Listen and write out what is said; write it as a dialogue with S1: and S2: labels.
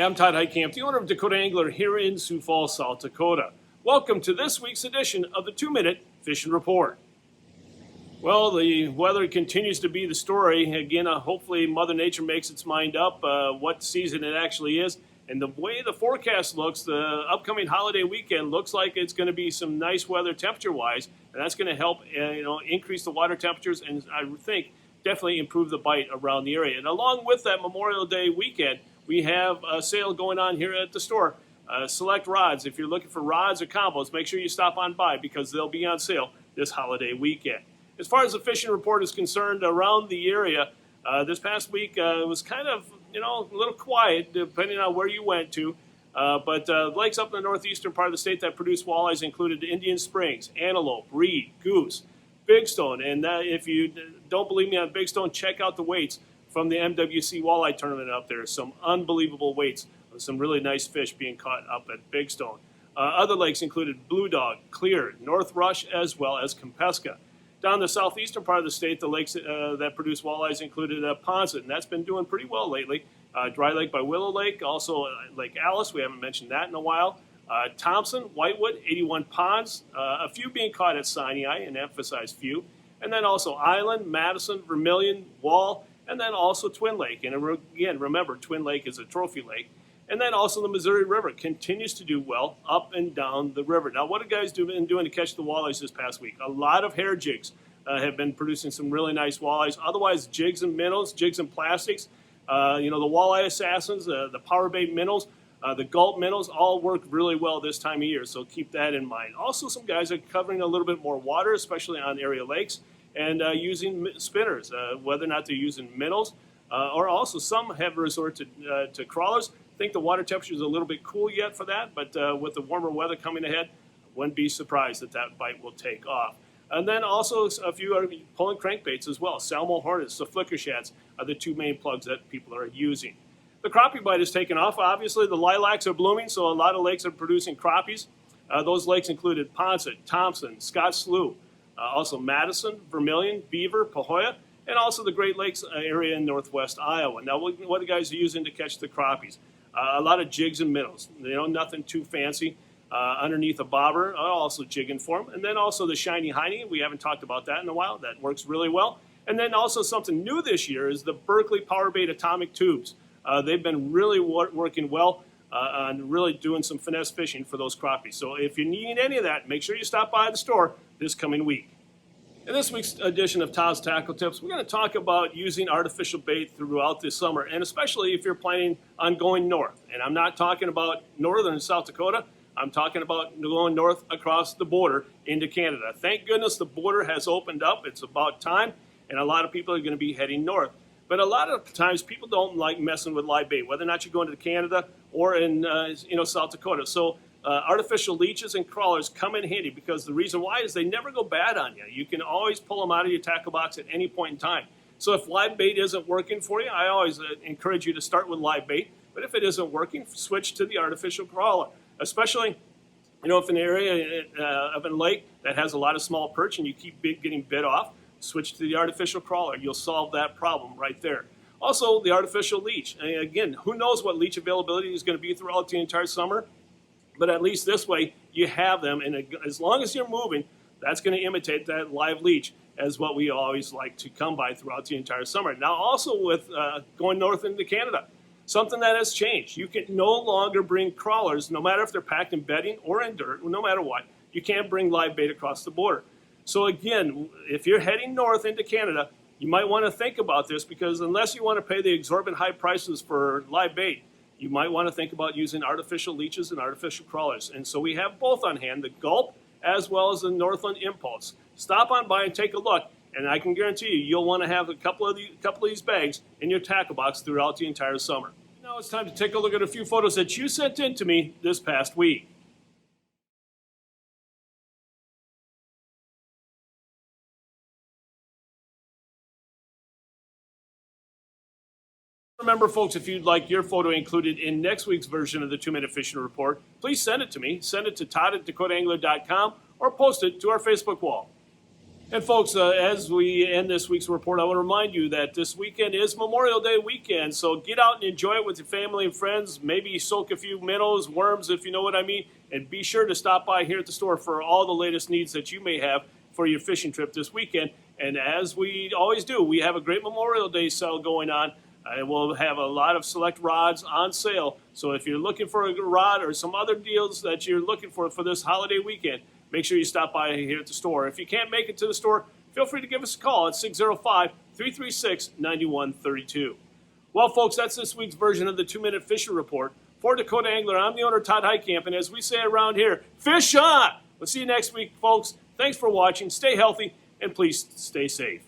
S1: Hi, I'm Todd, the owner of Dakota Angler here in Sioux Falls, South Dakota. Welcome to this week's edition of the 2-Minute Fishing Report. Well, the weather continues to be the story. Again, hopefully Mother Nature makes its mind up what season it actually is. And the way the forecast looks, the upcoming holiday weekend looks like it's going to be some nice weather temperature-wise, and that's going to help increase the water temperatures and I think definitely improve the bite around the area. And along with that Memorial Day weekend, we have a sale going on here at the store. Select rods. If you're looking for rods or combos, make sure you stop on by because they'll be on sale this holiday weekend. As far as the fishing report is concerned around the area, this past week it was kind of a little quiet depending on where you went to. But lakes up in the northeastern part of the state that produce walleyes included Indian Springs, Antelope, Reed, Goose, Big Stone. And if you don't believe me on Big Stone, check out the weights from the MWC Walleye Tournament up there. Some unbelievable weights of some really nice fish being caught up at Big Stone. Other lakes included Blue Dog, Clear, North Rush, as well as Compesca. Down the southeastern part of the state, the lakes that produce walleyes included Ponset, and that's been doing pretty well lately. Dry Lake by Willow Lake, also Lake Alice, we haven't mentioned that in a while. Thompson, Whitewood, 81 ponds, a few being caught at Sinai, and emphasize few. And then also Island, Madison, Vermilion, Wall, and then also Twin Lake. And again, remember, Twin Lake is a trophy lake. And then also the Missouri River continues to do well up and down the river. Now, what have guys been doing to catch the walleyes this past week? A lot of hair jigs have been producing some really nice walleyes. Otherwise, jigs and minnows, jigs and plastics. The walleye assassins, the power bait minnows, the gulp minnows all work really well this time of year, so keep that in mind. Also, some guys are covering a little bit more water, especially on area lakes, and using spinners, whether or not they're using minnows, or also some have resorted to crawlers. I think the water temperature is a little bit cool yet for that, but with the warmer weather coming ahead, wouldn't be surprised that bite will take off. And then also a few are pulling crankbaits as well. Salmo hornets, the flicker shats are the two main plugs that people are using. The crappie bite has taken off. Obviously, the lilacs are blooming, so a lot of lakes are producing crappies. Those lakes included Ponset, Thompson, Scott Slough, also Madison, Vermilion, Beaver, Pahoja, and also the Great Lakes area in northwest Iowa. Now, what the guys are using to catch the crappies? A lot of jigs and minnows. Nothing too fancy. Underneath a bobber, also jigging for them. And then also the shiny hiney. We haven't talked about that in a while. That works really well. And then also something new this year is the Berkeley Power Bait Atomic Tubes. They've been really working well on really doing some finesse fishing for those crappies. So if you need any of that, make sure you stop by the store this coming week. In this week's edition of Todd's Tackle Tips, we're going to talk about using artificial bait throughout the summer, and especially if you're planning on going north. And I'm not talking about northern South Dakota. I'm talking about going north across the border into Canada. Thank goodness the border has opened up. It's about time, and a lot of people are going to be heading north. But a lot of times people don't like messing with live bait, whether or not you're going to Canada or in South Dakota. So artificial leeches and crawlers come in handy because the reason why is they never go bad on you. You can always pull them out of your tackle box at any point in time. So if live bait isn't working for you, I always encourage you to start with live bait. But if it isn't working, switch to the artificial crawler. Especially, if an area of a lake that has a lot of small perch and you keep getting bit off, switch to the artificial crawler. You'll solve that problem right there. Also, the artificial leech. Again, who knows what leech availability is going to be throughout the entire summer, but at least this way you have them, and as long as you're moving, that's going to imitate that live leech as what we always like to come by throughout the entire summer. Now, also with going north into Canada, something that has changed. You can no longer bring crawlers, no matter if they're packed in bedding or in dirt, no matter what. You can't bring live bait across the border. So again, if you're heading north into Canada, you might want to think about this because unless you want to pay the exorbitant high prices for live bait, you might want to think about using artificial leeches and artificial crawlers. And so we have both on hand, the Gulp as well as the Northland Impulse. Stop on by and take a look, and I can guarantee you'll want to have a couple of these bags in your tackle box throughout the entire summer. Now it's time to take a look at a few photos that you sent in to me this past week. Remember, folks, if you'd like your photo included in next week's version of the 2-Minute Fishing Report, please send it to me. Send it to Todd at DakotaAngler.com or post it to our Facebook wall. And folks, as we end this week's report, I want to remind you that this weekend is Memorial Day weekend, so get out and enjoy it with your family and friends. Maybe soak a few minnows, worms, if you know what I mean, and be sure to stop by here at the store for all the latest needs that you may have for your fishing trip this weekend. And as we always do, we have a great Memorial Day sale going on. And we'll have a lot of select rods on sale. So if you're looking for a rod or some other deals that you're looking for this holiday weekend, make sure you stop by here at the store. If you can't make it to the store, feel free to give us a call at 605-336-9132. Well, folks, that's this week's version of the 2-Minute Fishing Report. For Dakota Angler, I'm the owner, Todd Heitkamp, and as we say around here, fish on! We'll see you next week, folks. Thanks for watching. Stay healthy, and please stay safe.